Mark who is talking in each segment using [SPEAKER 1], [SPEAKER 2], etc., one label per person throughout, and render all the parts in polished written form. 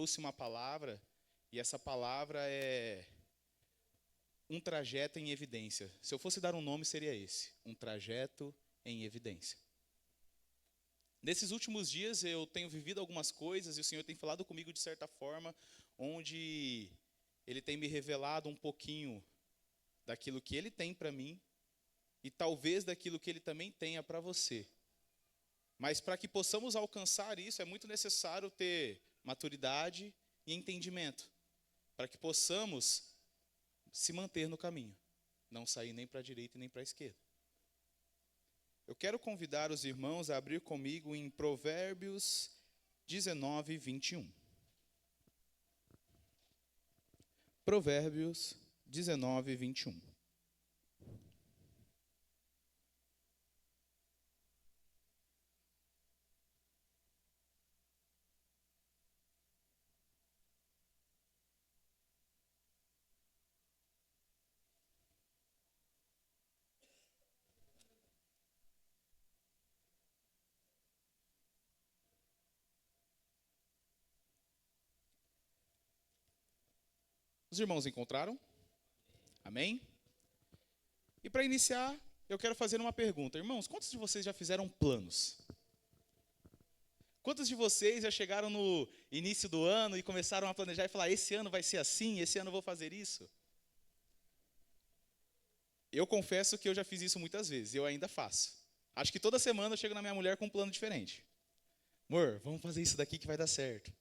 [SPEAKER 1] trouxe uma palavra, e essa palavra é um trajeto em evidência. Se eu fosse dar um nome, seria esse: um trajeto em evidência. Nesses últimos dias eu tenho vivido algumas coisas e o Senhor tem falado comigo de certa forma, onde Ele tem me revelado um pouquinho daquilo que Ele tem para mim e talvez daquilo que Ele também tenha para você. Mas para que possamos alcançar isso, é muito necessário ter maturidade e entendimento, para que possamos se manter no caminho, não sair nem para a direita e nem para a esquerda. Eu quero convidar os irmãos a abrir comigo em Provérbios 19, 21. Provérbios 19, 21. Os irmãos encontraram? Amém? E para iniciar, eu quero fazer uma pergunta. Irmãos, quantos de vocês já fizeram planos? Quantos de vocês já chegaram no início do ano e começaram a planejar e falar: esse ano vai ser assim, esse ano eu vou fazer isso? Eu confesso que eu já fiz isso muitas vezes, e eu ainda faço. Acho que toda semana eu chego na minha mulher com um plano diferente. Amor, vamos fazer isso daqui que vai dar certo.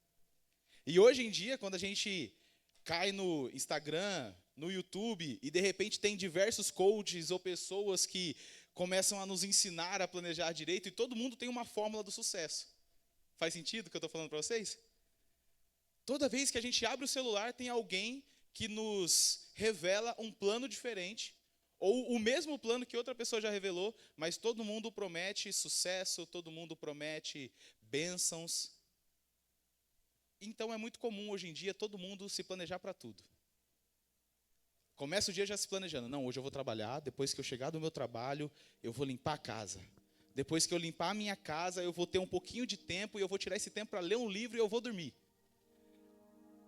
[SPEAKER 1] E hoje em dia, quando a gente cai no Instagram, no YouTube, e de repente tem diversos coaches ou pessoas que começam a nos ensinar a planejar direito, e todo mundo tem uma fórmula do sucesso. Faz sentido o que eu estou falando para vocês? Toda vez que a gente abre o celular, tem alguém que nos revela um plano diferente, ou o mesmo plano que outra pessoa já revelou, mas todo mundo promete sucesso, todo mundo promete bênçãos. Então é muito comum hoje em dia todo mundo se planejar para tudo. Começa o dia já se planejando. Não, hoje eu vou trabalhar, depois que eu chegar do meu trabalho, eu vou limpar a casa. Depois que eu limpar a minha casa, eu vou ter um pouquinho de tempo e eu vou tirar esse tempo para ler um livro e eu vou dormir.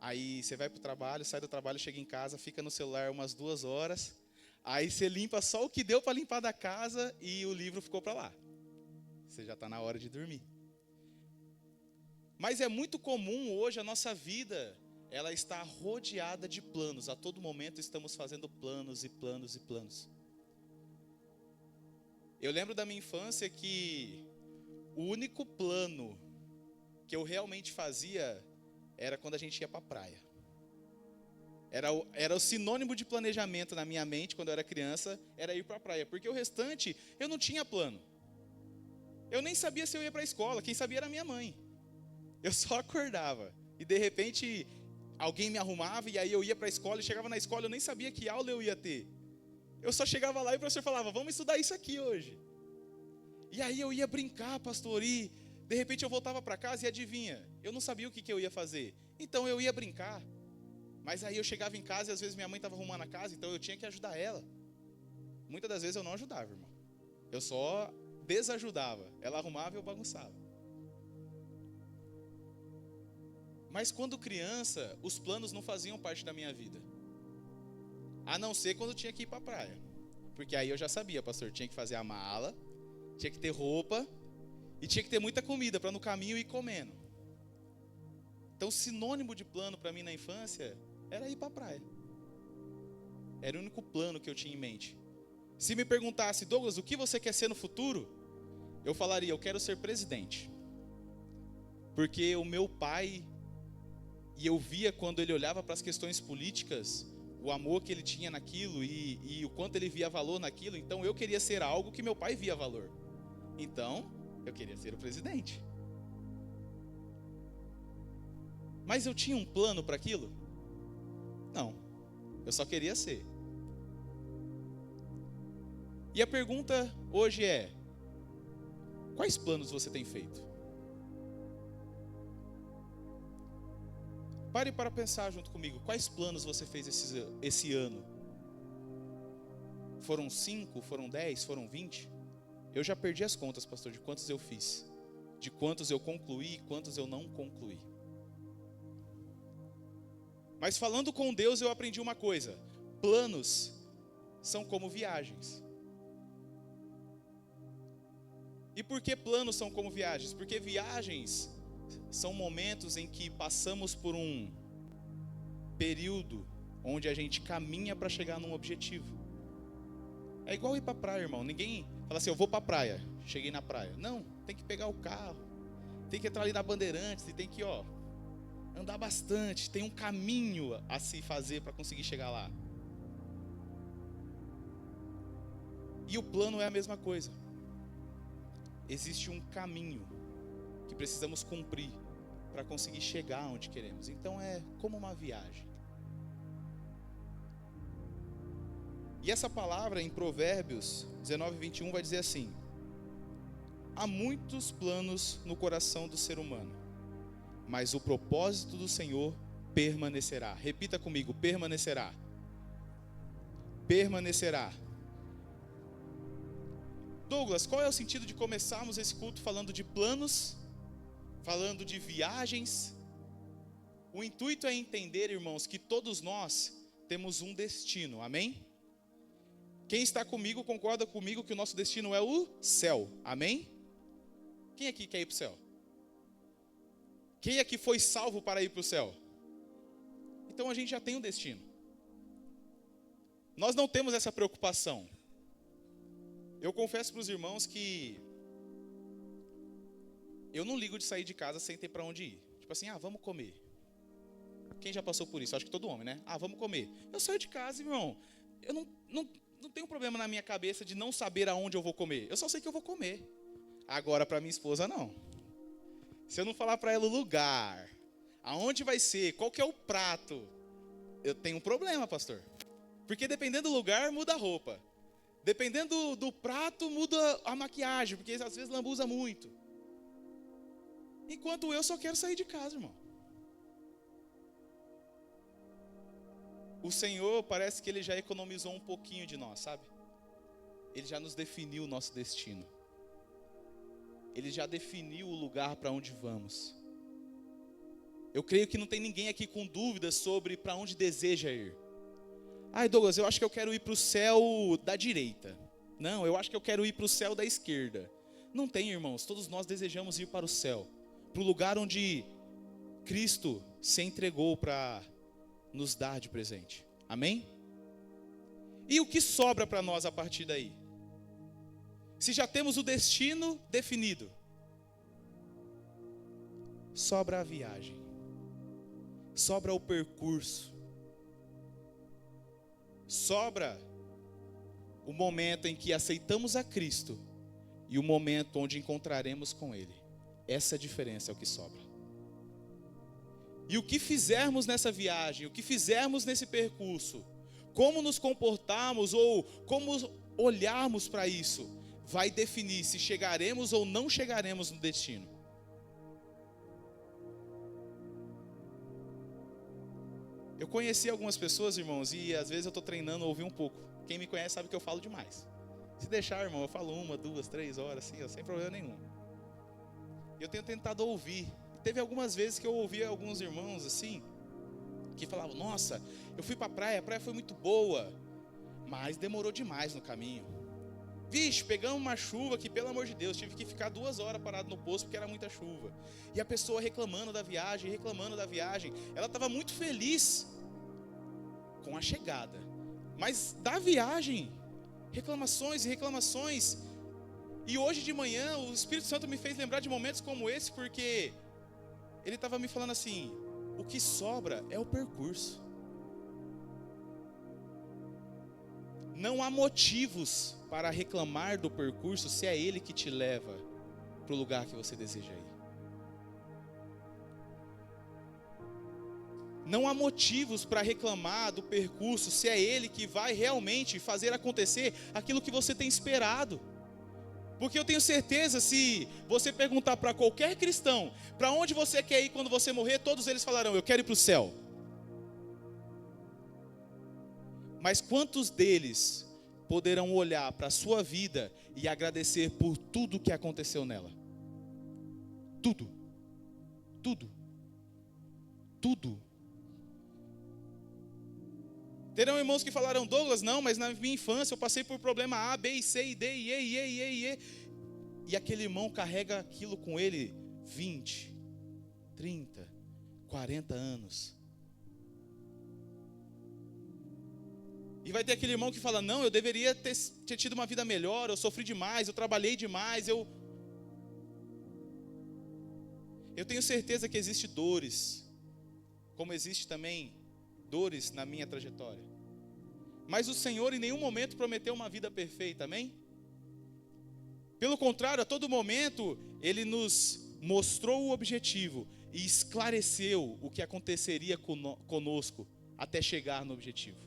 [SPEAKER 1] Aí você vai para o trabalho, sai do trabalho, chega em casa, fica no celular umas 2 horas. Aí você limpa só o que deu para limpar da casa e o livro ficou para lá. Você já está na hora de dormir. Mas é muito comum hoje a nossa vida, ela está rodeada de planos. A todo momento estamos fazendo planos e planos e planos. Eu lembro da minha infância que o único plano que eu realmente fazia era quando a gente ia para a praia. Era o sinônimo de planejamento na minha mente quando eu era criança, era ir para a praia. Porque o restante, eu não tinha plano. Eu nem sabia se eu ia para a escola, quem sabia era minha mãe. Eu só acordava. E de repente, alguém me arrumava e aí eu ia para a escola e chegava na escola, eu nem sabia que aula eu ia ter. Eu só chegava lá e o professor falava: vamos estudar isso aqui hoje. E aí eu ia brincar, pastor, e de repente eu voltava para casa e adivinha, eu não sabia o que eu ia fazer. Então eu ia brincar. Mas aí eu chegava em casa e às vezes minha mãe estava arrumando a casa, então eu tinha que ajudar ela. Muitas das vezes eu não ajudava, irmão. Eu só desajudava. Ela arrumava e eu bagunçava. Mas quando criança, os planos não faziam parte da minha vida. A não ser quando eu tinha que ir para a praia. Porque aí eu já sabia, pastor, tinha que fazer a mala, tinha que ter roupa e tinha que ter muita comida para no caminho ir comendo. Então, sinônimo de plano para mim na infância era ir para a praia. Era o único plano que eu tinha em mente. Se me perguntasse: Douglas, o que você quer ser no futuro? Eu falaria: eu quero ser presidente. Porque o meu pai, e eu via quando ele olhava para as questões políticas, o amor que ele tinha naquilo e o quanto ele via valor naquilo. Então eu queria ser algo que meu pai via valor. Então eu queria ser o presidente. Mas eu tinha um plano para aquilo? Não, eu só queria ser. E a pergunta hoje é: quais planos você tem feito? Pare para pensar junto comigo. Quais planos você fez esse ano? Foram 5? Foram 10? Foram 20? Eu já perdi as contas, pastor, de quantos eu fiz. De quantos eu concluí e quantos eu não concluí. Mas falando com Deus eu aprendi uma coisa: planos são como viagens. E por que planos são como viagens? Porque viagens são momentos em que passamos por um período onde a gente caminha para chegar num objetivo. É igual ir para a praia, irmão. Ninguém fala assim, eu vou para a praia, cheguei na praia. Não, tem que pegar o carro, tem que entrar ali na Bandeirantes e tem que, andar bastante. Tem um caminho a se fazer para conseguir chegar lá. E o plano é a mesma coisa. Existe um caminho que precisamos cumprir para conseguir chegar onde queremos. Então é como uma viagem. E essa palavra em Provérbios 19:21 vai dizer assim: há muitos planos no coração do ser humano, mas o propósito do Senhor permanecerá. Repita comigo: permanecerá. Permanecerá. Douglas, qual é o sentido de começarmos esse culto falando de planos, falando de viagens? O intuito é entender, irmãos, que todos nós temos um destino, amém? Quem está comigo concorda comigo que o nosso destino é o céu, amém? Quem aqui quer ir para o céu? Quem aqui foi salvo para ir para o céu? Então a gente já tem um destino. Nós não temos essa preocupação. Eu confesso para os irmãos que eu não ligo de sair de casa sem ter para onde ir. Tipo assim, vamos comer. Quem já passou por isso? Acho que todo homem, né? Vamos comer. Eu saio de casa, irmão. Eu não tenho problema na minha cabeça de não saber aonde eu vou comer. Eu só sei que eu vou comer. Agora, para minha esposa, não. Se eu não falar para ela o lugar, aonde vai ser, qual que é o prato, eu tenho um problema, pastor. Porque dependendo do lugar, muda a roupa. Dependendo do prato, muda a maquiagem, porque às vezes lambuza muito. Enquanto eu só quero sair de casa, irmão. O Senhor parece que Ele já economizou um pouquinho de nós, sabe? Ele já nos definiu o nosso destino. Ele já definiu o lugar para onde vamos. Eu creio que não tem ninguém aqui com dúvidas sobre para onde deseja ir. Douglas, eu acho que eu quero ir para o céu da direita. Não, eu acho que eu quero ir para o céu da esquerda. Não tem, irmãos. Todos nós desejamos ir para o céu. Para o lugar onde Cristo se entregou para nos dar de presente. Amém? E o que sobra para nós a partir daí? Se já temos o destino definido, sobra a viagem. Sobra o percurso. Sobra o momento em que aceitamos a Cristo e o momento onde encontraremos com Ele. Essa diferença é o que sobra. E o que fizermos nessa viagem, o que fizermos nesse percurso, como nos comportarmos ou como olharmos para isso, vai definir se chegaremos ou não chegaremos no destino. Eu conheci algumas pessoas, irmãos, e às vezes eu estou treinando a ouvir um pouco. Quem me conhece sabe que eu falo demais. Se deixar, irmão, eu falo 1, 2, 3 horas, assim, sem problema nenhum. Eu tenho tentado ouvir. Teve algumas vezes que eu ouvi alguns irmãos, assim, que falavam, nossa, eu fui para a praia foi muito boa, mas demorou demais no caminho. Vixe, pegamos uma chuva que, pelo amor de Deus, tive que ficar 2 horas parado no posto porque era muita chuva. E a pessoa reclamando da viagem, ela estava muito feliz com a chegada. Mas da viagem, reclamações e reclamações. E hoje de manhã, o Espírito Santo me fez lembrar de momentos como esse, porque ele estava me falando assim, o que sobra é o percurso. Não há motivos para reclamar do percurso se é Ele que te leva para o lugar que você deseja ir. Não há motivos para reclamar do percurso se é Ele que vai realmente fazer acontecer aquilo que você tem esperado. Porque eu tenho certeza, se você perguntar para qualquer cristão, para onde você quer ir quando você morrer, todos eles falarão, eu quero ir para o céu. Mas quantos deles poderão olhar para a sua vida e agradecer por tudo que aconteceu nela? Tudo. Terão irmãos que falaram: Douglas, não, mas na minha infância eu passei por problema A, B, C, D, E. E aquele irmão carrega aquilo com ele 20, 30, 40 anos. E vai ter aquele irmão que fala: não, eu deveria ter tido uma vida melhor, eu sofri demais, eu trabalhei demais, eu tenho certeza que existem dores, como existe também dores na minha trajetória. Mas o Senhor em nenhum momento prometeu uma vida perfeita, amém? Pelo contrário, a todo momento Ele nos mostrou o objetivo e esclareceu o que aconteceria conosco até chegar no objetivo.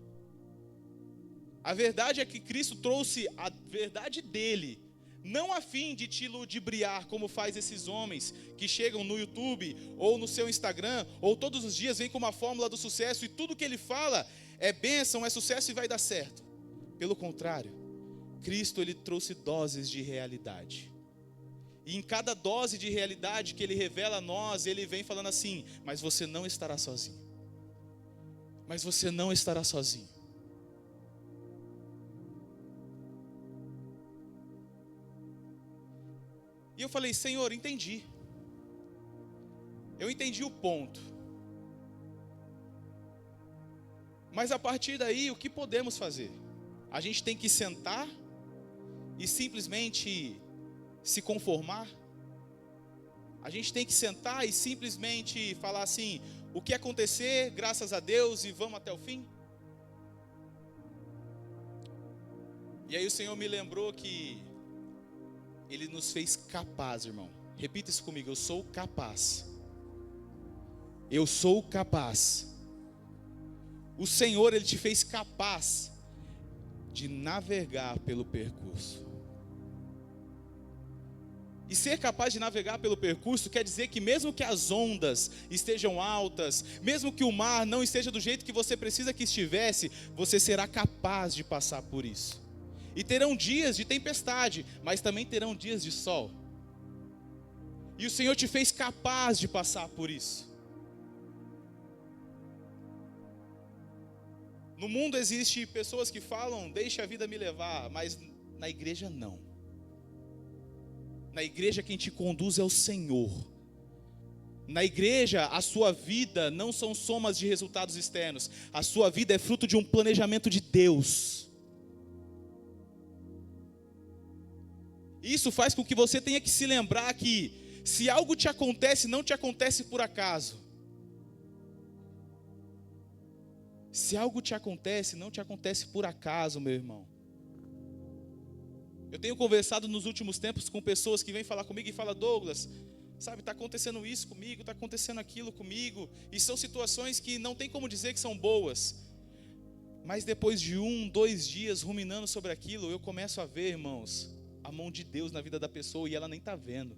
[SPEAKER 1] A verdade é que Cristo trouxe a verdade dele, não a fim de te ludibriar, como faz esses homens que chegam no YouTube ou no seu Instagram, ou todos os dias vem com uma fórmula do sucesso e tudo que ele fala é bênção, é sucesso e vai dar certo. Pelo contrário, Cristo ele trouxe doses de realidade. E em cada dose de realidade que ele revela a nós, ele vem falando assim: mas você não estará sozinho. Mas você não estará sozinho. E eu falei: Senhor, entendi. Eu entendi o ponto. Mas a partir daí, o que podemos fazer? A gente tem que sentar e simplesmente se conformar? A gente tem que sentar e simplesmente falar assim: o que acontecer, graças a Deus, e vamos até o fim? E aí o Senhor me lembrou que Ele nos fez capaz, irmão. Repita isso comigo: eu sou capaz. Eu sou capaz. O Senhor, Ele te fez capaz de navegar pelo percurso. E ser capaz de navegar pelo percurso quer dizer que mesmo que as ondas estejam altas, mesmo que o mar não esteja do jeito que você precisa que estivesse, você será capaz de passar por isso. E terão dias de tempestade, mas também terão dias de sol. E o Senhor te fez capaz de passar por isso. No mundo existe pessoas que falam: deixe a vida me levar, mas na igreja não. Na igreja quem te conduz é o Senhor. Na igreja a sua vida não são somas de resultados externos. A sua vida é fruto de um planejamento de Deus. Isso faz com que você tenha que se lembrar que se algo te acontece, não te acontece por acaso. Se algo te acontece, não te acontece por acaso, meu irmão. Eu tenho conversado nos últimos tempos com pessoas que vêm falar comigo e falam: Douglas, sabe, está acontecendo isso comigo, está acontecendo aquilo comigo. E são situações que não tem como dizer que são boas. Mas depois de 1, 2 dias ruminando sobre aquilo, eu começo a ver, irmãos, a mão de Deus na vida da pessoa e ela nem está vendo.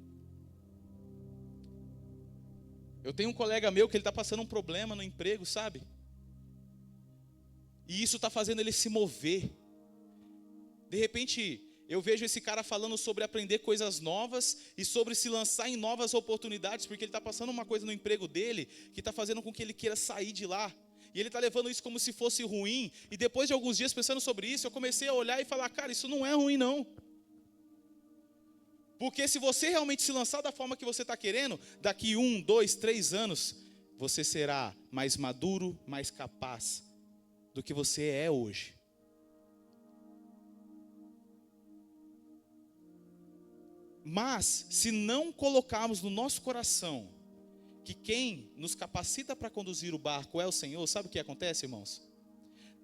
[SPEAKER 1] Eu tenho um colega meu que ele está passando um problema no emprego, sabe? E isso está fazendo ele se mover. De repente, eu vejo esse cara falando sobre aprender coisas novas e sobre se lançar em novas oportunidades, porque ele está passando uma coisa no emprego dele que está fazendo com que ele queira sair de lá. E ele está levando isso como se fosse ruim. E depois de alguns dias pensando sobre isso, eu comecei a olhar e falar: cara, isso não é ruim não. Porque se você realmente se lançar da forma que você está querendo, daqui 1, 2, 3 anos, você será mais maduro, mais capaz do que você é hoje. Mas, se não colocarmos no nosso coração que quem nos capacita para conduzir o barco é o Senhor, sabe o que acontece, irmãos?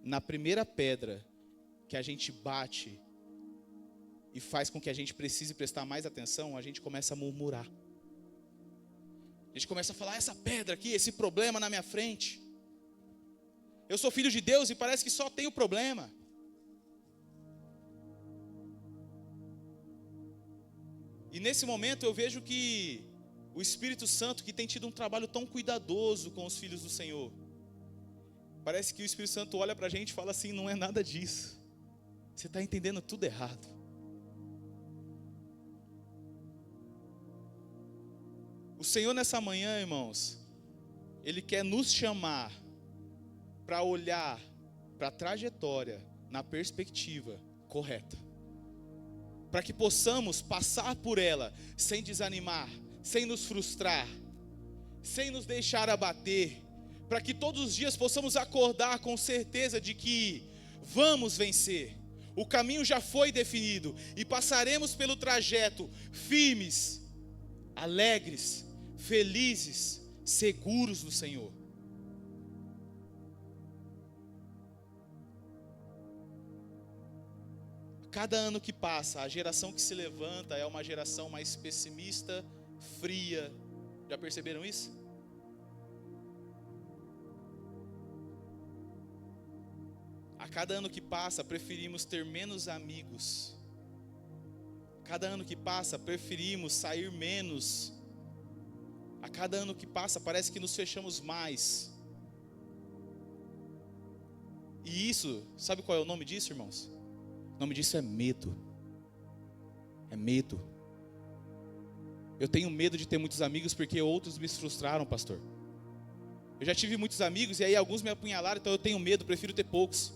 [SPEAKER 1] Na primeira pedra que a gente bate e faz com que a gente precise prestar mais atenção, a gente começa a murmurar. A gente começa a falar: essa pedra aqui, esse problema na minha frente. Eu sou filho de Deus e parece que só tenho problema. E nesse momento eu vejo que o Espírito Santo, que tem tido um trabalho tão cuidadoso com os filhos do Senhor, parece que o Espírito Santo olha para a gente e fala assim: não é nada disso. Você está entendendo tudo errado. O Senhor nessa manhã, irmãos, Ele quer nos chamar para olhar para a trajetória na perspectiva correta. Para que possamos passar por ela sem desanimar, sem nos frustrar, sem nos deixar abater. Para que todos os dias possamos acordar com certeza de que vamos vencer. O caminho já foi definido e passaremos pelo trajeto firmes, alegres, felizes, seguros no Senhor. Cada ano que passa, a geração que se levanta é uma geração mais pessimista, fria. Já perceberam isso? A cada ano que passa, preferimos ter menos amigos. Cada ano que passa, preferimos sair menos. A cada ano que passa, parece que nos fechamos mais. E isso, sabe qual é o nome disso, irmãos? O nome disso é medo. É medo. Eu tenho medo de ter muitos amigos porque outros me frustraram, pastor. Eu já tive muitos amigos e aí alguns me apunhalaram, então eu tenho medo, prefiro ter poucos.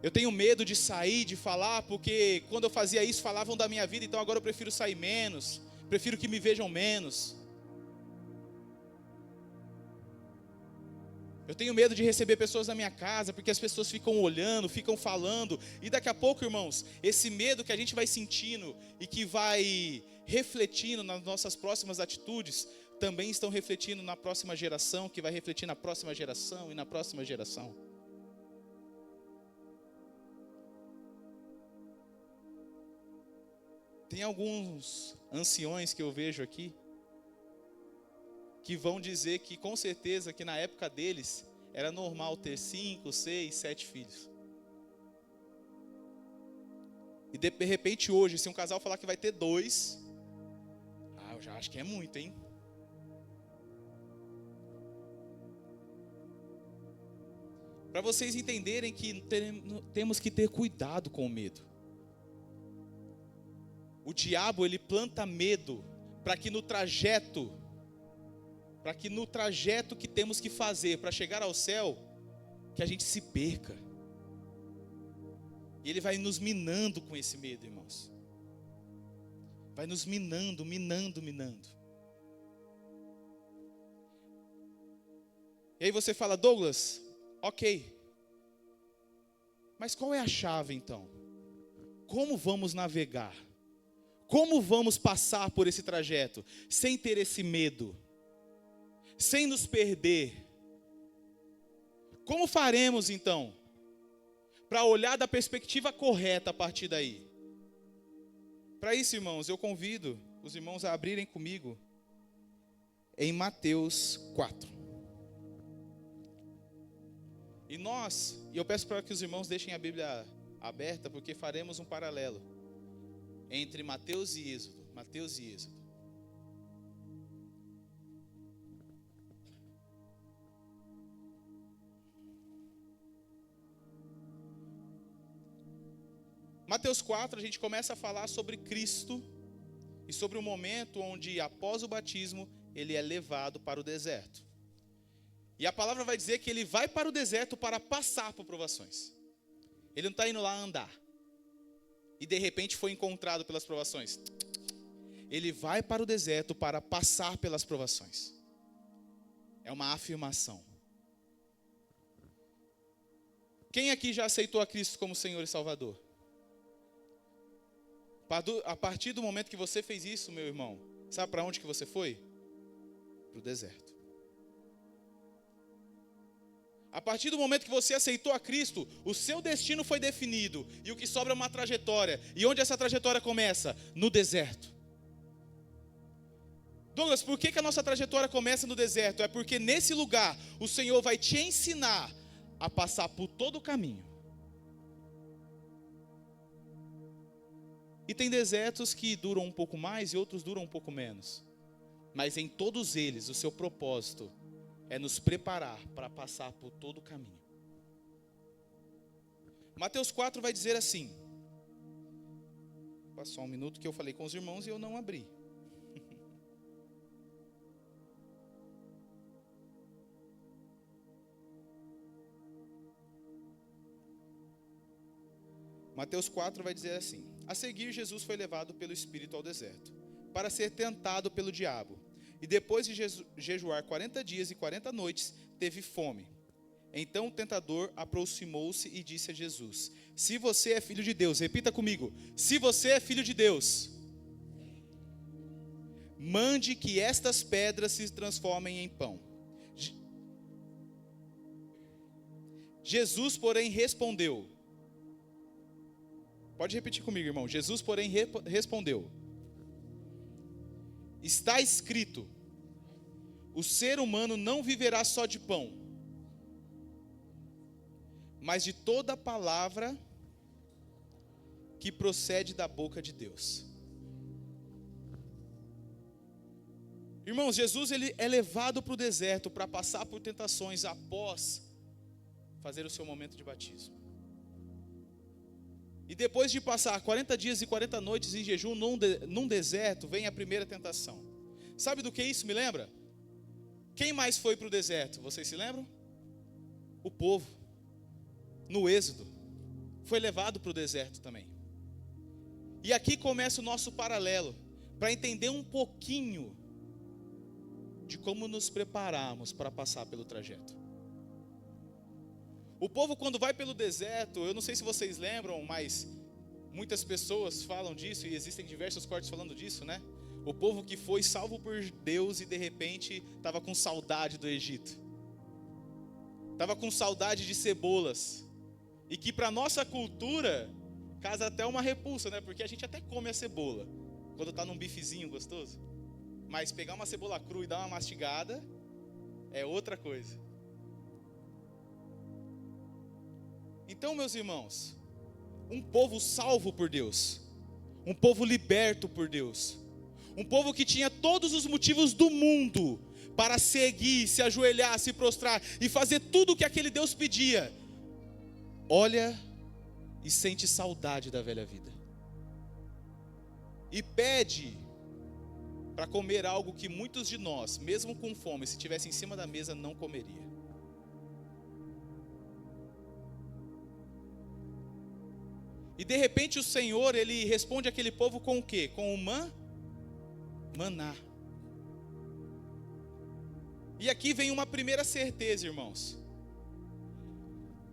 [SPEAKER 1] Eu tenho medo de sair, de falar, porque quando eu fazia isso falavam da minha vida, então agora eu prefiro sair menos, prefiro que me vejam menos. Eu tenho medo de receber pessoas na minha casa, porque as pessoas ficam olhando, ficam falando, e daqui a pouco, irmãos, esse medo que a gente vai sentindo e que vai refletindo nas nossas próximas atitudes, também estão refletindo na próxima geração, que vai refletir na próxima geração e na próxima geração. Tem alguns anciões que eu vejo aqui, que vão dizer que com certeza que na época deles era normal ter 5, 6, 7 filhos. E de repente hoje, se um casal falar que vai ter 2, eu já acho que é muito, hein? Para vocês entenderem que temos que ter cuidado com o medo. O diabo, ele planta medo para que no trajeto que temos que fazer para chegar ao céu, que a gente se perca. E ele vai nos minando com esse medo, irmãos. Vai nos minando. E aí você fala, Douglas, ok. Mas qual é a chave então? Como vamos navegar? Como vamos passar por esse trajeto sem ter esse medo? Sem nos perder? Como faremos então? Para olhar da perspectiva correta a partir daí. Para isso, irmãos, eu convido os irmãos a abrirem comigo em Mateus 4. E eu peço para que os irmãos deixem a Bíblia aberta, porque faremos um paralelo entre Mateus e Êxodo. Mateus 4, a gente começa a falar sobre Cristo e sobre o momento onde, após o batismo, ele é levado para o deserto. E a palavra vai dizer que ele vai para o deserto para passar por provações. Ele não está indo lá andar e de repente foi encontrado pelas provações. Ele vai para o deserto para passar pelas provações. É uma afirmação. Quem aqui já aceitou a Cristo como Senhor e Salvador? A partir do momento que você fez isso, meu irmão, sabe para onde que você foi? Para o deserto. A partir do momento que você aceitou a Cristo, o seu destino foi definido. E o que sobra é uma trajetória. E onde essa trajetória começa? No deserto. Douglas, por que a nossa trajetória começa no deserto? É porque nesse lugar o Senhor vai te ensinar a passar por todo o caminho. E tem desertos que duram um pouco mais e outros duram um pouco menos. Mas em todos eles o seu propósito é nos preparar para passar por todo o caminho. Mateus 4 vai dizer assim. Passou um minuto que eu falei com os irmãos e eu não abri. Mateus 4 vai dizer assim: a seguir, Jesus foi levado pelo Espírito ao deserto, para ser tentado pelo diabo. E depois de jejuar 40 dias e 40 noites, teve fome. Então o tentador aproximou-se e disse a Jesus: se você é filho de Deus, repita comigo, se você é filho de Deus, mande que estas pedras se transformem em pão. Jesus, porém, respondeu. Pode repetir comigo, irmão. Jesus, porém, respondeu: está escrito, o ser humano não viverá só de pão, mas de toda palavra que procede da boca de Deus. Irmãos, Jesus ele é levado para o deserto para passar por tentações após fazer o seu momento de batismo. E depois de passar 40 dias e 40 noites em jejum num deserto, vem a primeira tentação. Sabe do que isso me lembra? Quem mais foi para o deserto? Vocês se lembram? O povo. No Êxodo. Foi levado para o deserto também. E aqui começa o nosso paralelo, para entender um pouquinho de como nos prepararmos para passar pelo trajeto. O povo, quando vai pelo deserto, eu não sei se vocês lembram, mas muitas pessoas falam disso, e existem diversos cortes falando disso, né? O povo que foi salvo por Deus e de repente estava com saudade do Egito, estava com saudade de cebolas, e que para nossa cultura casa até uma repulsa, né? Porque a gente até come a cebola quando está num bifezinho gostoso, mas pegar uma cebola crua e dar uma mastigada é outra coisa. Então, meus irmãos, um povo salvo por Deus, um povo liberto por Deus, um povo que tinha todos os motivos do mundo para seguir, se ajoelhar, se prostrar e fazer tudo o que aquele Deus pedia, olha e sente saudade da velha vida, e pede para comer algo que muitos de nós, mesmo com fome, se estivesse em cima da mesa, não comeria. E de repente o Senhor, Ele responde àquele povo com o quê? Com o maná. E aqui vem uma primeira certeza, irmãos.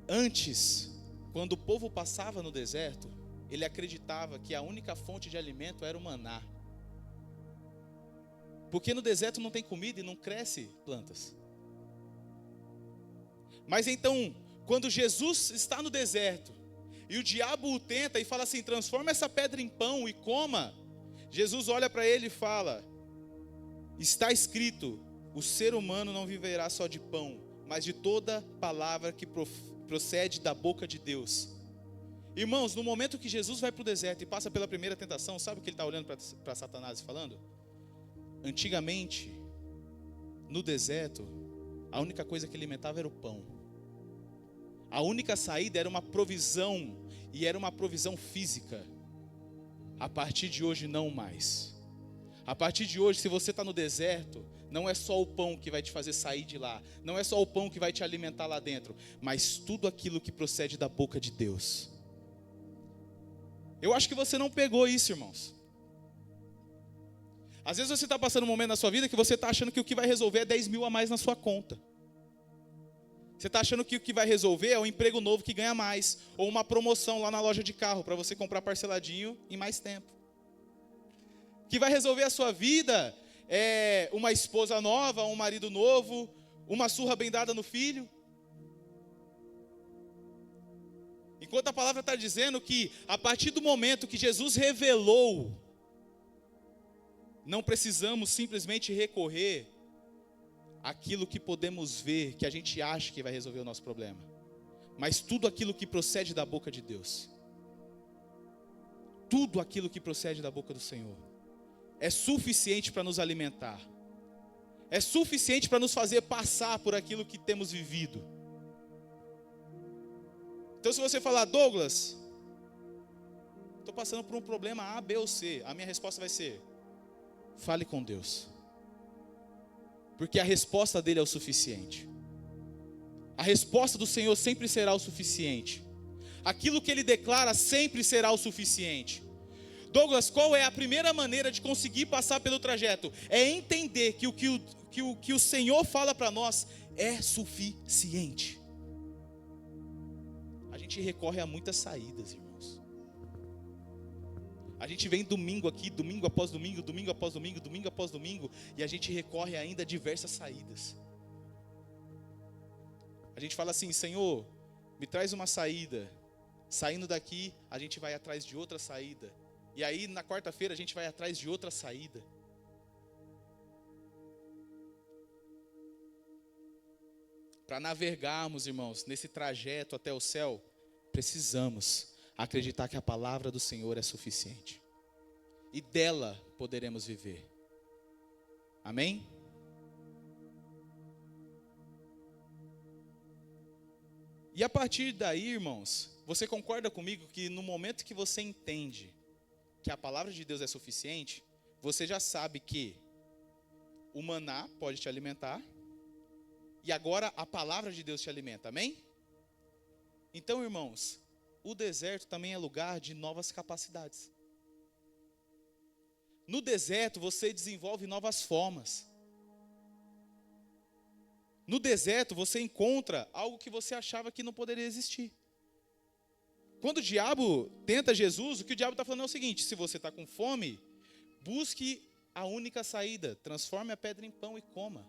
[SPEAKER 1] Antes, quando o povo passava no deserto, ele acreditava que a única fonte de alimento era o maná. Porque no deserto não tem comida e não cresce plantas. Mas então, quando Jesus está no deserto, e o diabo o tenta e fala assim: transforma essa pedra em pão e coma. Jesus olha para ele e fala: está escrito, o ser humano não viverá só de pão, mas de toda palavra que procede da boca de Deus. Irmãos, no momento que Jesus vai para o deserto e passa pela primeira tentação, sabe o que ele está olhando para Satanás e falando? Antigamente, no deserto, a única coisa que alimentava era o pão. A única saída era uma provisão, e era uma provisão física. A partir de hoje não mais. A partir de hoje, se você está no deserto, não é só o pão que vai te fazer sair de lá, não é só o pão que vai te alimentar lá dentro, mas tudo aquilo que procede da boca de Deus. Eu acho que você não pegou isso, irmãos. Às vezes você está passando um momento na sua vida que você está achando que o que vai resolver é 10 mil a mais na sua conta. Você está achando que o que vai resolver é um emprego novo que ganha mais, ou uma promoção lá na loja de carro, para você comprar parceladinho em mais tempo. O que vai resolver a sua vida é uma esposa nova, um marido novo, uma surra bem dada no filho. Enquanto a palavra está dizendo que a partir do momento que Jesus revelou, não precisamos simplesmente recorrer àquilo que podemos ver, que a gente acha que vai resolver o nosso problema, mas tudo aquilo que procede da boca de Deus, tudo aquilo que procede da boca do Senhor, é suficiente para nos alimentar, é suficiente para nos fazer passar por aquilo que temos vivido. Então, se você falar: Douglas, estou passando por um problema A, B ou C, a minha resposta vai ser: fale com Deus, porque a resposta dele é o suficiente. A resposta do Senhor sempre será o suficiente. Aquilo que Ele declara sempre será o suficiente. Douglas, qual é a primeira maneira de conseguir passar pelo trajeto? É entender que o que o Senhor fala para nós é suficiente. A gente recorre a muitas saídas, irmãos. A gente vem domingo aqui, domingo após domingo, domingo após domingo, domingo após domingo, e a gente recorre ainda a diversas saídas. A gente fala assim: Senhor, me traz uma saída. Saindo daqui, a gente vai atrás de outra saída. E aí, na quarta-feira, a gente vai atrás de outra saída. Para navegarmos, irmãos, nesse trajeto até o céu, precisamos acreditar que a palavra do Senhor é suficiente. E dela poderemos viver. Amém? E a partir daí, irmãos, você concorda comigo que no momento que você entende que a palavra de Deus é suficiente, você já sabe que o maná pode te alimentar, e agora a palavra de Deus te alimenta, amém? Então, irmãos, o deserto também é lugar de novas capacidades. No deserto você desenvolve novas formas. No deserto você encontra algo que você achava que não poderia existir. Quando o diabo tenta Jesus, o que o diabo está falando é o seguinte: se você está com fome, busque a única saída, transforme a pedra em pão e coma.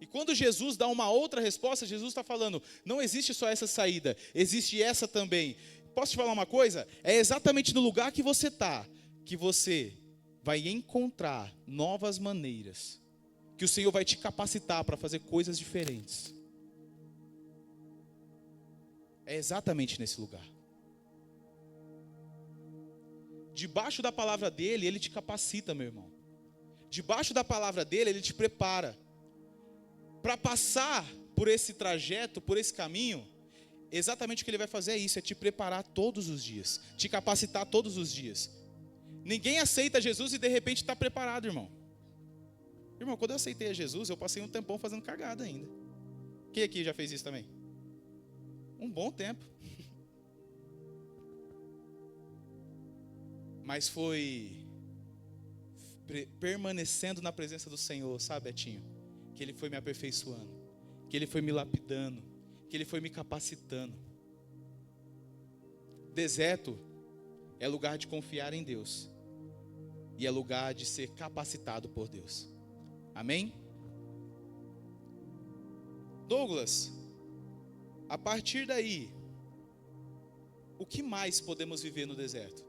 [SPEAKER 1] E quando Jesus dá uma outra resposta, Jesus está falando: não existe só essa saída, existe essa também. Posso te falar uma coisa? É exatamente no lugar que você está, que você vai encontrar novas maneiras, que o Senhor vai te capacitar para fazer coisas diferentes. É exatamente nesse lugar. Debaixo da palavra dele, ele te capacita, meu irmão. Debaixo da palavra dele, ele te prepara. Para passar por esse trajeto, por esse caminho, exatamente o que ele vai fazer é isso, é te preparar todos os dias, te capacitar todos os dias. Ninguém aceita Jesus e de repente está preparado, irmão. Irmão, quando eu aceitei a Jesus, eu passei um tempão fazendo cagada ainda. Quem aqui já fez isso também? Um bom tempo. Mas foi permanecendo na presença do Senhor, sabe, Betinho? Que Ele foi me aperfeiçoando, que Ele foi me lapidando, que Ele foi me capacitando. Deserto é lugar de confiar em Deus, e é lugar de ser capacitado por Deus. Amém? Douglas, a partir daí, o que mais podemos viver no deserto?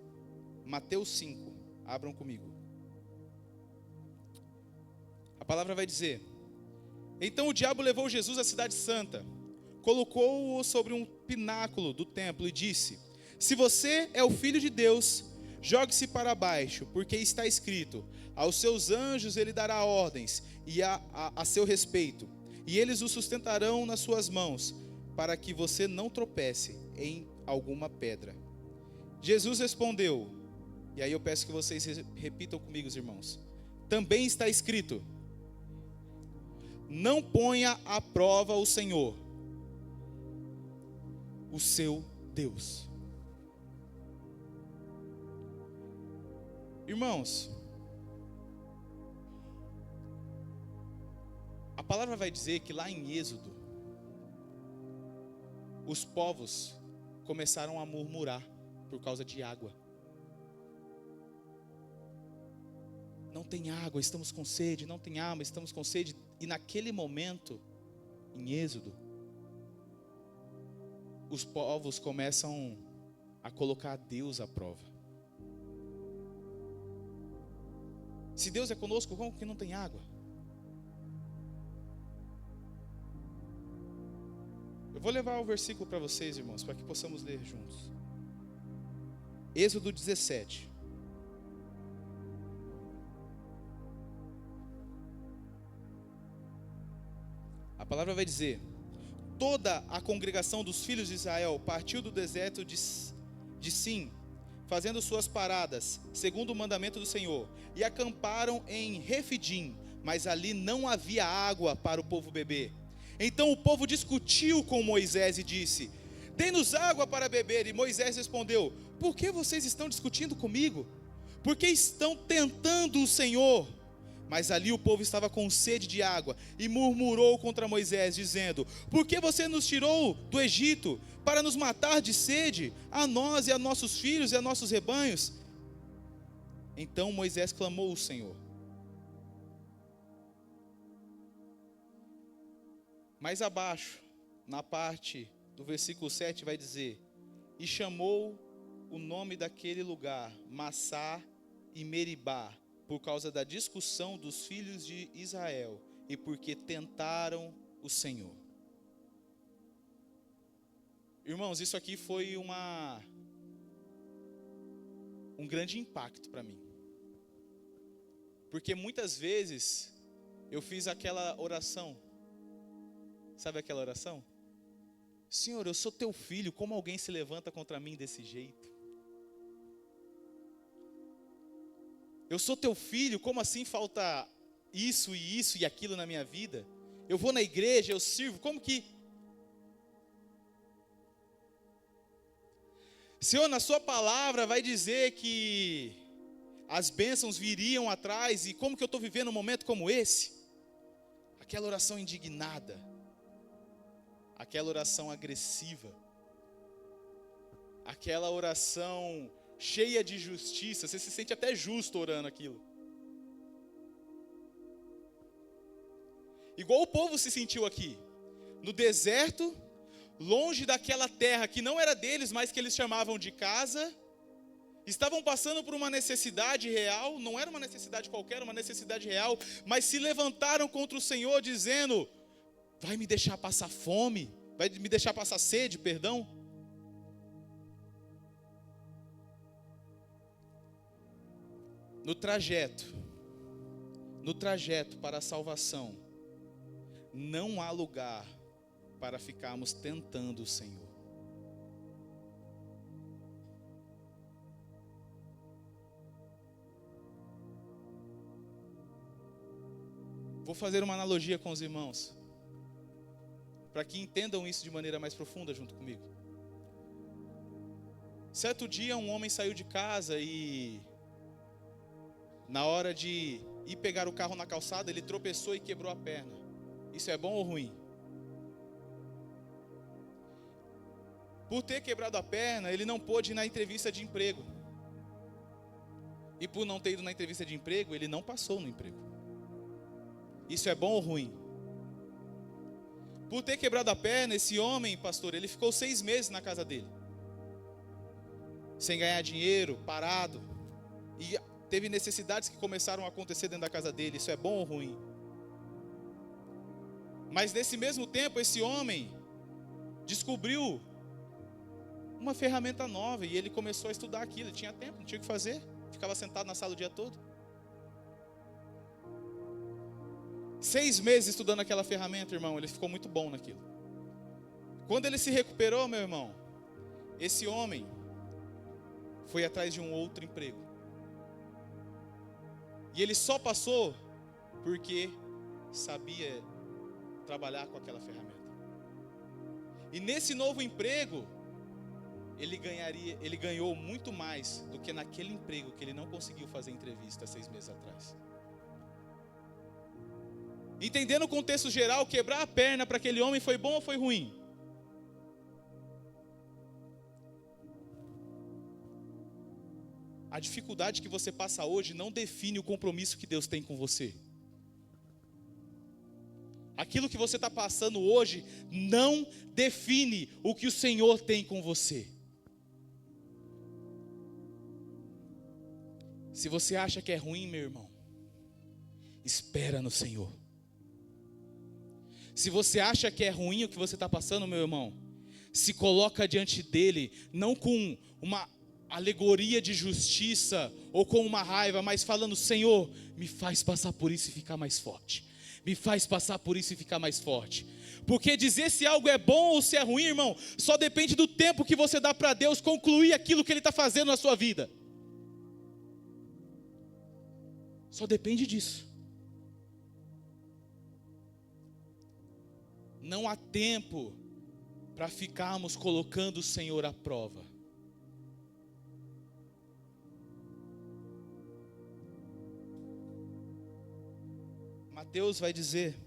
[SPEAKER 1] Mateus 5, abram comigo. A palavra vai dizer: então o diabo levou Jesus à cidade santa, colocou-o sobre um pináculo do templo e disse: se você é o filho de Deus, jogue-se para baixo, porque está escrito: aos seus anjos ele dará ordens e a seu respeito, e eles o sustentarão nas suas mãos, para que você não tropece em alguma pedra. Jesus respondeu, e aí eu peço que vocês repitam comigo, os irmãos: também está escrito: não ponha à prova o Senhor, o seu Deus. Irmãos, a palavra vai dizer que lá em Êxodo, os povos começaram a murmurar por causa de água. Não tem água, estamos com sede, não tem água, estamos com sede. E naquele momento, em Êxodo, os povos começam a colocar Deus à prova. Se Deus é conosco, como que não tem água? Eu vou levar o versículo para vocês, irmãos, para que possamos ler juntos. Êxodo 17. A palavra vai dizer: toda a congregação dos filhos de Israel partiu do deserto de Sim, fazendo suas paradas, segundo o mandamento do Senhor, e acamparam em Refidim, mas ali não havia água para o povo beber. Então o povo discutiu com Moisés e disse: dê-nos água para beber. E Moisés respondeu: por que vocês estão discutindo comigo? Por que estão tentando o Senhor? Mas ali o povo estava com sede de água e murmurou contra Moisés, dizendo: por que você nos tirou do Egito para nos matar de sede, a nós e a nossos filhos e a nossos rebanhos? Então Moisés clamou ao Senhor. Mais abaixo, na parte do versículo 7, vai dizer: e chamou o nome daquele lugar Massá e Meribá, por causa da discussão dos filhos de Israel, e porque tentaram o Senhor. Irmãos, isso aqui foi um grande impacto para mim. Porque muitas vezes eu fiz aquela oração. Sabe aquela oração? Senhor, eu sou teu filho, como alguém se levanta contra mim desse jeito? Eu sou teu filho, como assim falta isso e aquilo na minha vida? Eu vou na igreja, eu sirvo, como que... Senhor, na sua palavra vai dizer que as bênçãos viriam atrás, e como que eu estou vivendo um momento como esse? Aquela oração indignada, aquela oração agressiva, aquela oração cheia de justiça, você se sente até justo orando aquilo. Igual o povo se sentiu aqui, no deserto, longe daquela terra que não era deles, mas que eles chamavam de casa. Estavam passando por uma necessidade real, não era uma necessidade qualquer, uma necessidade real, mas se levantaram contra o Senhor dizendo: vai me deixar passar fome, vai me deixar passar sede, perdão. No trajeto para a salvação, não há lugar para ficarmos tentando o Senhor. Vou fazer uma analogia com os irmãos, para que entendam isso de maneira mais profunda junto comigo. Certo dia um homem saiu de casa e, na hora de ir pegar o carro na calçada, ele tropeçou e quebrou a perna. Isso é bom ou ruim? Por ter quebrado a perna, ele não pôde ir na entrevista de emprego. E por não ter ido na entrevista de emprego, ele não passou no emprego. Isso é bom ou ruim? Por ter quebrado a perna, esse homem, pastor, ele ficou 6 meses na casa dele, sem ganhar dinheiro, parado. E teve necessidades que começaram a acontecer dentro da casa dele. Isso é bom ou ruim? Mas nesse mesmo tempo, esse homem descobriu uma ferramenta nova e ele começou a estudar aquilo. Ele tinha tempo, não tinha o que fazer, ficava sentado na sala o dia todo. 6 meses estudando aquela ferramenta, irmão, ele ficou muito bom naquilo. Quando ele se recuperou, meu irmão, esse homem foi atrás de um outro emprego. E ele só passou porque sabia trabalhar com aquela ferramenta. E nesse novo emprego, ele ganhou muito mais do que naquele emprego que ele não conseguiu fazer entrevista 6 meses atrás. Entendendo o contexto geral, quebrar a perna para aquele homem foi bom ou foi ruim? A dificuldade que você passa hoje não define o compromisso que Deus tem com você. Aquilo que você está passando hoje não define o que o Senhor tem com você. Se você acha que é ruim, meu irmão, espera no Senhor. Se você acha que é ruim o que você está passando, meu irmão, se coloca diante dele, não com uma alegoria de justiça ou com uma raiva, mas falando: Senhor, me faz passar por isso e ficar mais forte. Me faz passar por isso e ficar mais forte. Porque dizer se algo é bom ou se é ruim, irmão, só depende do tempo que você dá para Deus concluir aquilo que Ele está fazendo na sua vida. Só depende disso. Não há tempo para ficarmos colocando o Senhor à prova. Mateus vai dizer: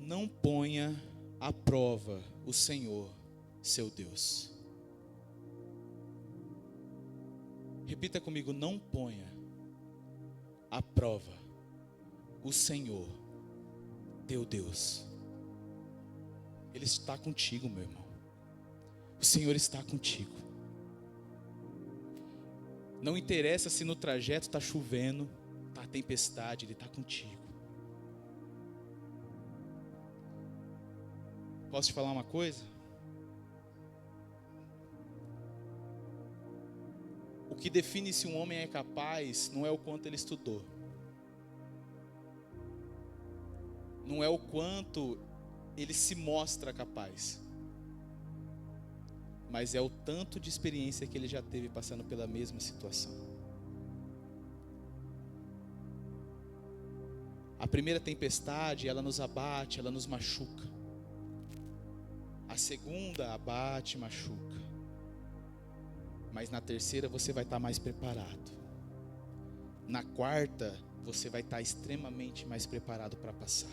[SPEAKER 1] não ponha à prova o Senhor, seu Deus. Repita comigo: não ponha à prova o Senhor, teu Deus. Ele está contigo, meu irmão. O Senhor está contigo. Não interessa se no trajeto está chovendo, está tempestade, Ele está contigo. Posso te falar uma coisa? O que define se um homem é capaz não é o quanto ele estudou, não é o quanto ele se mostra capaz, mas é o tanto de experiência que ele já teve passando pela mesma situação. A primeira tempestade, ela nos abate, ela nos machuca. A segunda abate e machuca. Mas na terceira você vai estar mais preparado. Na quarta você vai estar extremamente mais preparado para passar.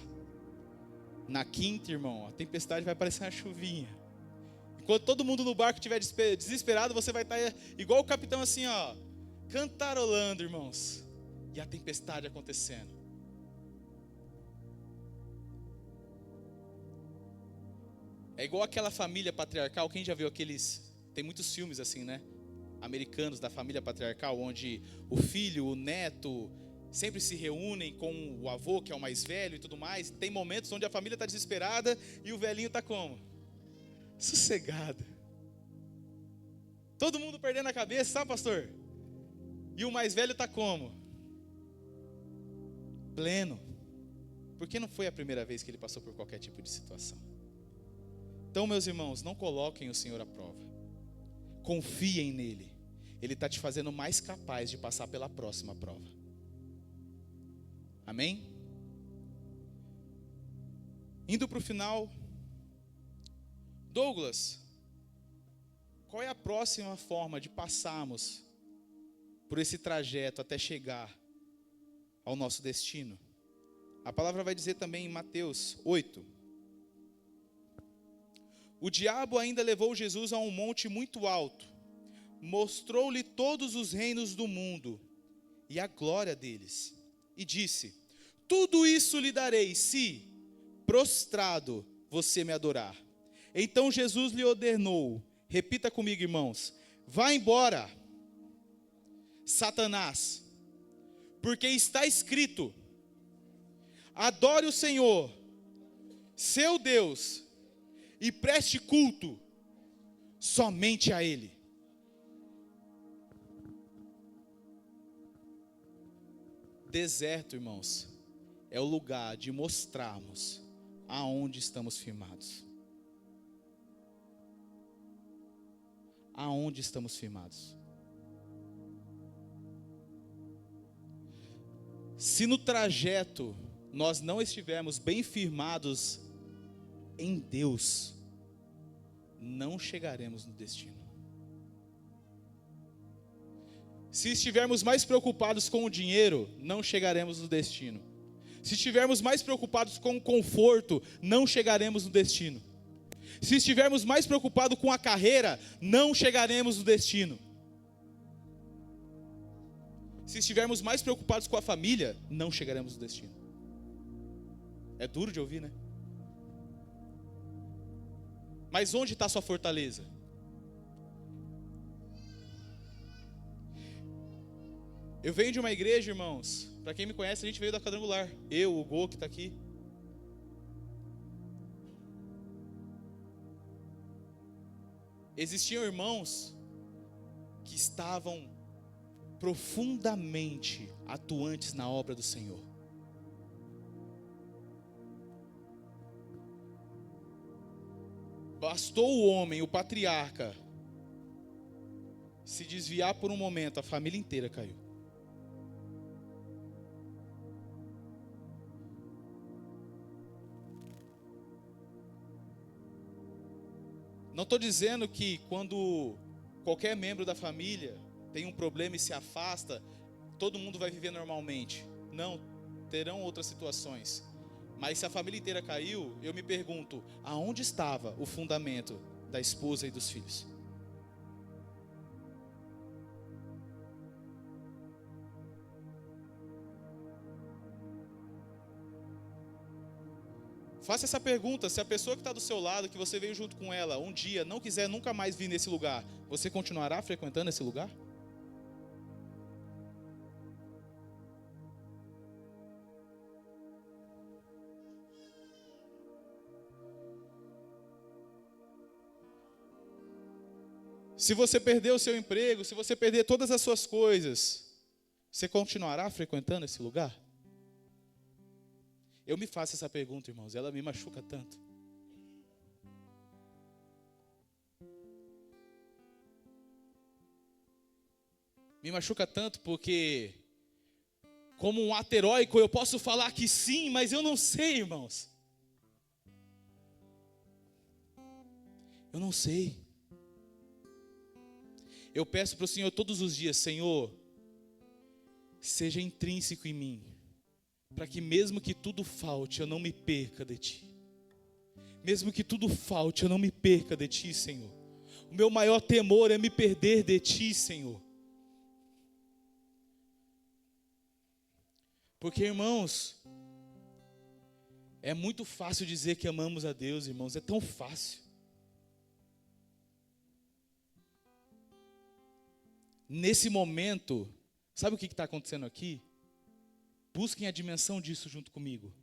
[SPEAKER 1] Na quinta, irmão, a tempestade vai parecer uma chuvinha. Enquanto todo mundo no barco estiver desesperado, você vai estar igual o capitão assim, ó, cantarolando, irmãos. E a tempestade acontecendo. É igual aquela família patriarcal. Quem já viu aqueles... Tem muitos filmes assim, né? Americanos da família patriarcal, onde o filho, o neto sempre se reúnem com o avô, que é o mais velho e tudo mais. Tem momentos onde a família está desesperada e o velhinho está como? Sossegado. Todo mundo perdendo a cabeça, sabe, pastor? E o mais velho está como? Pleno. Porque não foi a primeira vez que ele passou por qualquer tipo de situação. Então, meus irmãos, não coloquem o Senhor à prova. Confiem nele. Ele está te fazendo mais capaz de passar pela próxima prova. Amém? Indo para o final, Douglas, qual é a próxima forma de passarmos por esse trajeto até chegar ao nosso destino? A palavra vai dizer também em Mateus 8. O diabo ainda levou Jesus a um monte muito alto, mostrou-lhe todos os reinos do mundo e a glória deles, e disse: tudo isso lhe darei, se, prostrado, você me adorar. Então Jesus lhe ordenou, repita comigo, irmãos: vá embora, Satanás, porque está escrito: adore o Senhor, seu Deus, e preste culto somente a Ele. Deserto, irmãos, é o lugar de mostrarmos aonde estamos firmados. Aonde estamos firmados. Se no trajeto nós não estivermos bem firmados em Deus, não chegaremos no destino. Se estivermos mais preocupados com o dinheiro, não chegaremos no destino. Se estivermos mais preocupados com o conforto, não chegaremos no destino. Se estivermos mais preocupados com a carreira, não chegaremos no destino. Se estivermos mais preocupados com a família, não chegaremos no destino. É duro de ouvir, né? Mas onde está a sua fortaleza? Eu venho de uma igreja, irmãos. Para quem me conhece, a gente veio da Quadrangular. Eu, o Gô, que está aqui. Existiam irmãos que estavam profundamente atuantes na obra do Senhor. Bastou o homem, o patriarca, se desviar por um momento, a família inteira caiu. Não estou dizendo que quando qualquer membro da família tem um problema e se afasta, todo mundo vai viver normalmente. Não, terão outras situações. Mas se a família inteira caiu, eu me pergunto, aonde estava o fundamento da esposa e dos filhos? Faça essa pergunta: se a pessoa que está do seu lado, que você veio junto com ela, um dia não quiser nunca mais vir nesse lugar, você continuará frequentando esse lugar? Se você perder o seu emprego, se você perder todas as suas coisas, você continuará frequentando esse lugar? Eu me faço essa pergunta, irmãos, ela me machuca tanto. Me machuca tanto porque, como um ato heróico, eu posso falar que sim, mas eu não sei, irmãos. Eu não sei. Eu peço para o Senhor todos os dias: Senhor, seja intrínseco em mim, para que mesmo que tudo falte, eu não me perca de Ti. Mesmo que tudo falte, eu não me perca de Ti, Senhor. O meu maior temor é me perder de Ti, Senhor. Porque, irmãos, é muito fácil dizer que amamos a Deus, irmãos, é tão fácil. Nesse momento, sabe o que está acontecendo aqui? Busquem a dimensão disso junto comigo.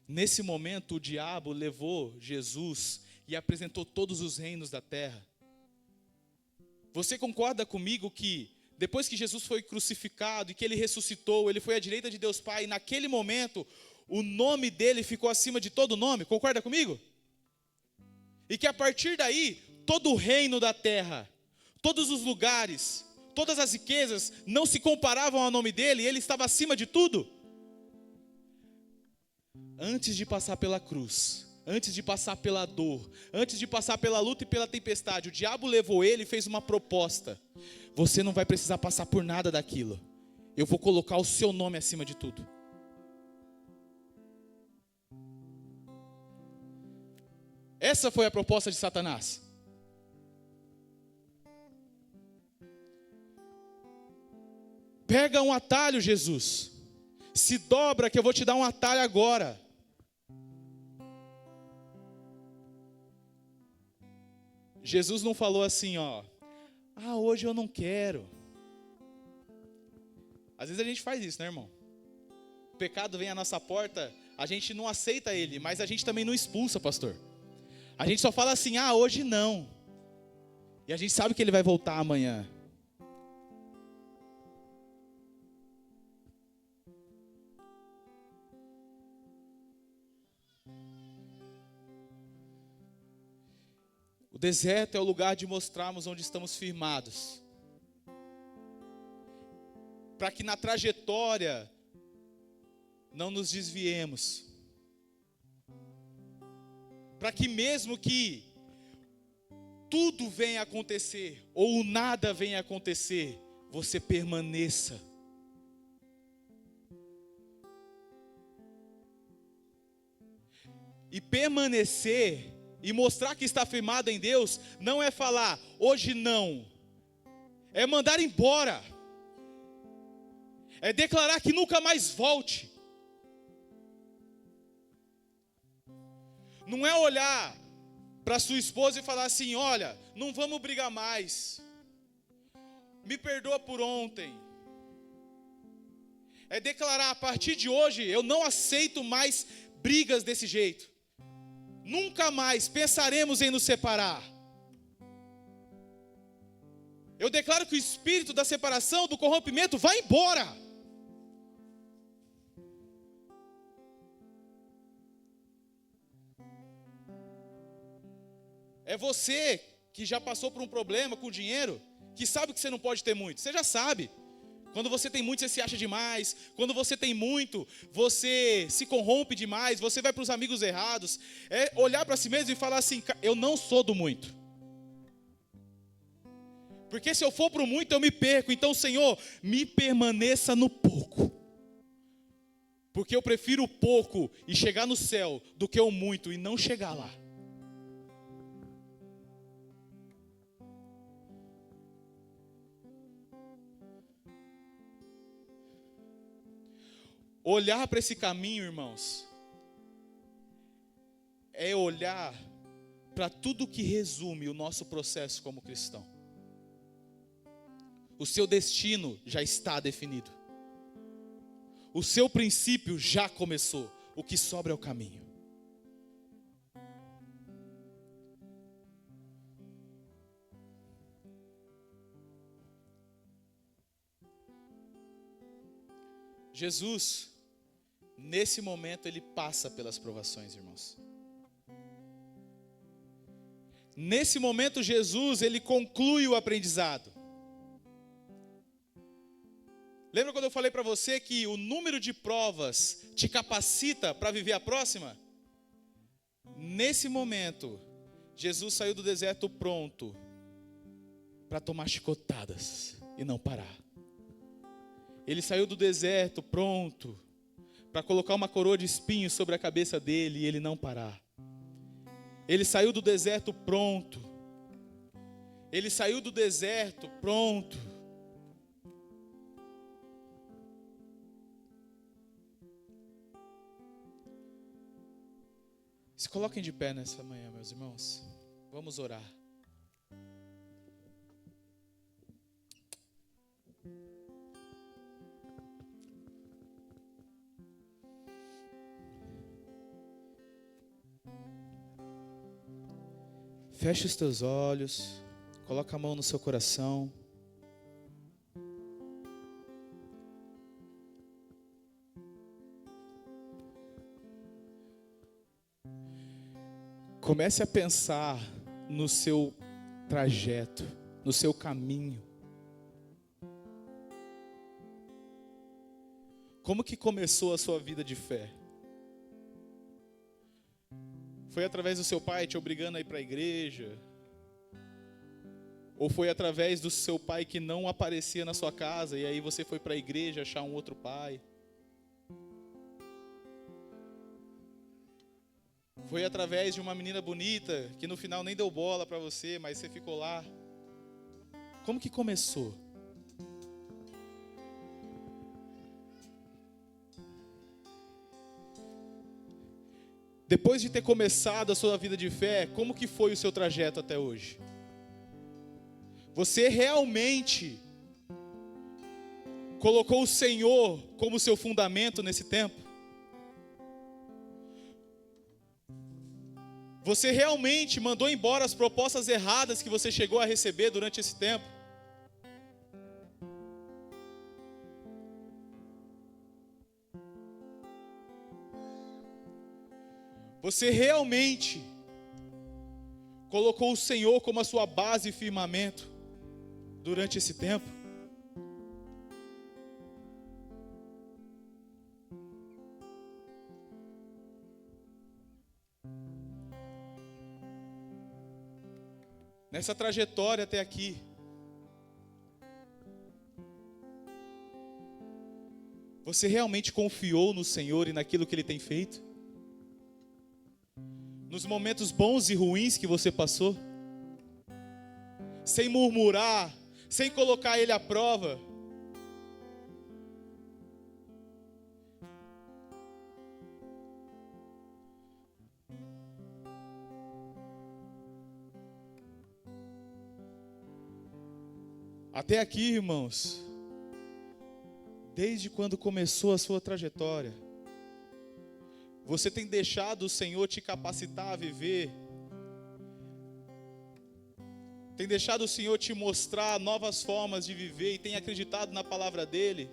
[SPEAKER 1] Nesse momento, o diabo levou Jesus e apresentou todos os reinos da terra. Você concorda comigo que depois que Jesus foi crucificado e que Ele ressuscitou, Ele foi à direita de Deus Pai, e naquele momento, o nome dele ficou acima de todo nome? Concorda comigo? E que a partir daí, todo o reino da terra, todos os lugares, todas as riquezas não se comparavam ao nome dele, e ele estava acima de tudo. Antes de passar pela cruz, antes de passar pela dor, antes de passar pela luta e pela tempestade, o diabo levou ele e fez uma proposta: você não vai precisar passar por nada daquilo, eu vou colocar o seu nome acima de tudo. Essa foi a proposta de Satanás. Pega um atalho, Jesus. Se dobra que eu vou te dar um atalho agora. Jesus não falou assim, hoje eu não quero. Às vezes a gente faz isso, né, irmão? O pecado vem à nossa porta, a gente não aceita ele, mas a gente também não expulsa, pastor. A gente só fala assim, hoje não. E a gente sabe que ele vai voltar amanhã. O deserto é o lugar de mostrarmos onde estamos firmados. Para que na trajetória não nos desviemos. Para que mesmo que tudo venha a acontecer, ou nada venha a acontecer, você permaneça. E permanecer e mostrar que está firmado em Deus, não é falar, hoje não. É mandar embora. É declarar que nunca mais volte. Não é olhar para sua esposa e falar assim, olha, não vamos brigar mais. Me perdoa por ontem. É declarar, a partir de hoje, eu não aceito mais brigas desse jeito. Nunca mais pensaremos em nos separar. Eu declaro que o espírito da separação, do corrompimento, vai embora. É você que já passou por um problema com dinheiro, que sabe que você não pode ter muito. Você já sabe. Quando você tem muito, você se acha demais. Quando você tem muito, você se corrompe demais. Você vai para os amigos errados. É olhar para si mesmo e falar assim: eu não sou do muito. Porque se eu for para o muito, eu me perco. Então, Senhor, me permaneça no pouco. Porque eu prefiro o pouco e chegar no céu do que o muito e não chegar lá. Olhar para esse caminho, irmãos, é olhar para tudo que resume o nosso processo como cristão. O seu destino já está definido. O seu princípio já começou. O que sobra é o caminho. Jesus, nesse momento, ele passa pelas provações, irmãos. Nesse momento, Jesus, ele conclui o aprendizado. Lembra quando eu falei para você que o número de provas te capacita para viver a próxima? Nesse momento, Jesus saiu do deserto pronto para tomar chicotadas e não parar. Ele saiu do deserto pronto para colocar uma coroa de espinhos sobre a cabeça dele e ele não parar. Ele saiu do deserto pronto. Ele saiu do deserto pronto. Se coloquem de pé nessa manhã, meus irmãos. Vamos orar. Feche os teus olhos. Coloca a mão no seu coração. Comece a pensar no seu trajeto, no seu caminho. Como que começou a sua vida de fé? Foi através do seu pai te obrigando a ir para a igreja? Ou foi através do seu pai que não aparecia na sua casa e aí você foi para a igreja achar um outro pai? Foi através de uma menina bonita que no final nem deu bola para você, mas você ficou lá? Como que começou? Depois de ter começado a sua vida de fé, como que foi o seu trajeto até hoje? Você realmente colocou o Senhor como seu fundamento nesse tempo? Você realmente mandou embora as propostas erradas que você chegou a receber durante esse tempo? Você realmente colocou o Senhor como a sua base e firmamento durante esse tempo? Nessa trajetória até aqui, você realmente confiou no Senhor e naquilo que Ele tem feito? Nos momentos bons e ruins que você passou? Sem murmurar, sem colocar Ele à prova? Até aqui, irmãos, desde quando começou a sua trajetória, você tem deixado o Senhor te capacitar a viver? Tem deixado o Senhor te mostrar novas formas de viver e tem acreditado na palavra dEle?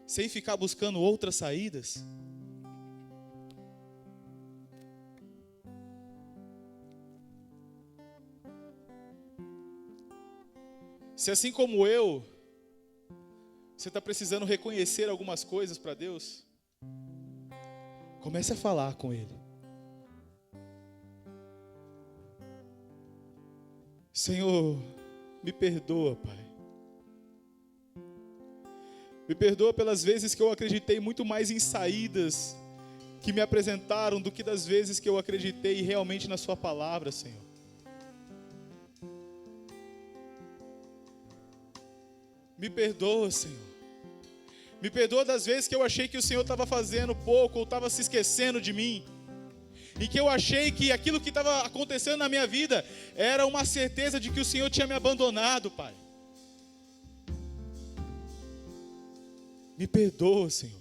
[SPEAKER 1] Sem ficar buscando outras saídas? Se assim como eu, você está precisando reconhecer algumas coisas para Deus, comece a falar com Ele. Senhor, me perdoa, Pai. Me perdoa pelas vezes que eu acreditei muito mais em saídas que me apresentaram do que das vezes que eu acreditei realmente na Sua palavra, Senhor. Me perdoa, Senhor. Me perdoa das vezes que eu achei que o Senhor estava fazendo pouco ou estava se esquecendo de mim. E que eu achei que aquilo que estava acontecendo na minha vida era uma certeza de que o Senhor tinha me abandonado, Pai. Me perdoa, Senhor.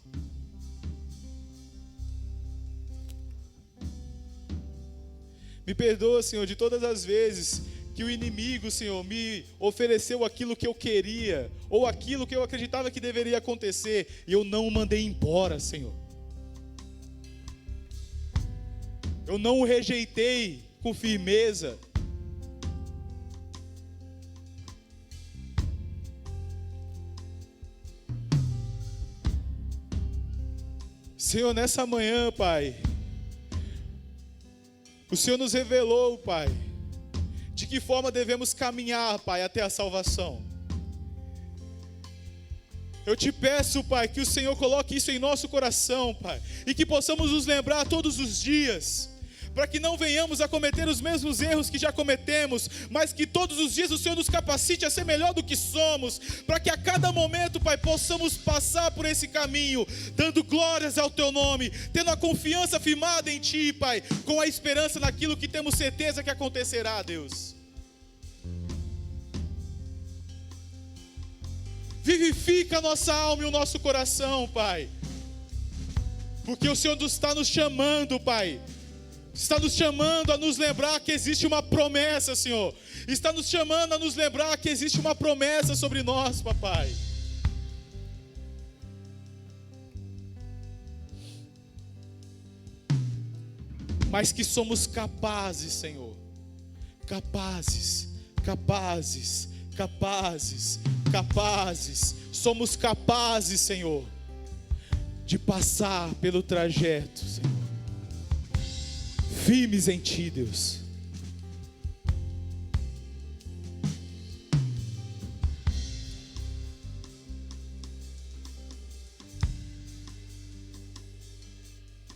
[SPEAKER 1] Me perdoa, Senhor, de todas as vezes que o inimigo, Senhor, me ofereceu aquilo que eu queria, ou aquilo que eu acreditava que deveria acontecer, e eu não o mandei embora, Senhor. Eu não o rejeitei com firmeza. Senhor, nessa manhã, Pai, o Senhor nos revelou, Pai, de que forma devemos caminhar, Pai, até a salvação. Eu te peço, Pai, que o Senhor coloque isso em nosso coração, Pai, e que possamos nos lembrar todos os dias, para que não venhamos a cometer os mesmos erros que já cometemos, mas que todos os dias o Senhor nos capacite a ser melhor do que somos, para que a cada momento, Pai, possamos passar por esse caminho, dando glórias ao Teu nome, tendo a confiança firmada em Ti, Pai, com a esperança naquilo que temos certeza que acontecerá, Deus. Vivifica a nossa alma e o nosso coração, Pai, porque o Senhor está nos chamando, Pai. Está nos chamando a nos lembrar que existe uma promessa, Senhor. Está nos chamando a nos lembrar que existe uma promessa sobre nós, Papai. Mas que somos capazes, Senhor. Capazes. Somos capazes, Senhor, de passar pelo trajeto, Senhor. Firmes em Ti, Deus.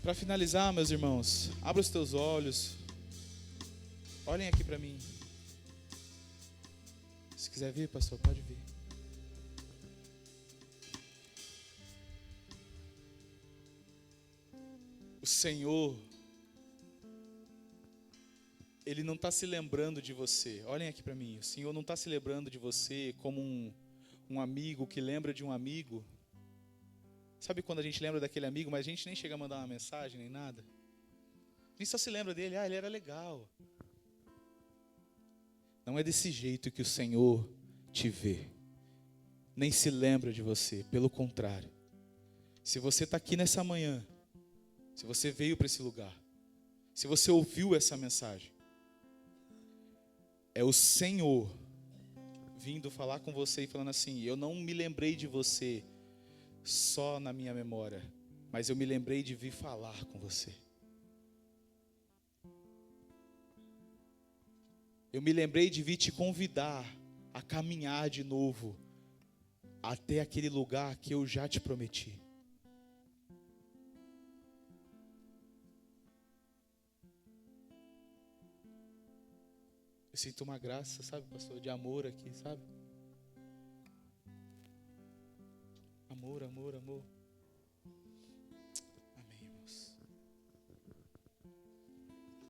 [SPEAKER 1] Para finalizar, meus irmãos, abra os teus olhos. Olhem aqui para mim. Se quiser vir, pastor, pode vir. O Senhor, Ele não está se lembrando de você. Olhem aqui para mim. O Senhor não está se lembrando de você como um amigo que lembra de um amigo. Sabe quando a gente lembra daquele amigo, mas a gente nem chega a mandar uma mensagem, nem nada? A gente só se lembra dele. Ele era legal. Não é desse jeito que o Senhor te vê. Nem se lembra de você. Pelo contrário. Se você está aqui nessa manhã, se você veio para esse lugar, se você ouviu essa mensagem, é o Senhor vindo falar com você e falando assim: eu não me lembrei de você só na minha memória, mas eu me lembrei de vir falar com você. Eu me lembrei de vir te convidar a caminhar de novo até aquele lugar que eu já te prometi. Eu sinto uma graça, sabe, pastor, de amor aqui, sabe? Amor.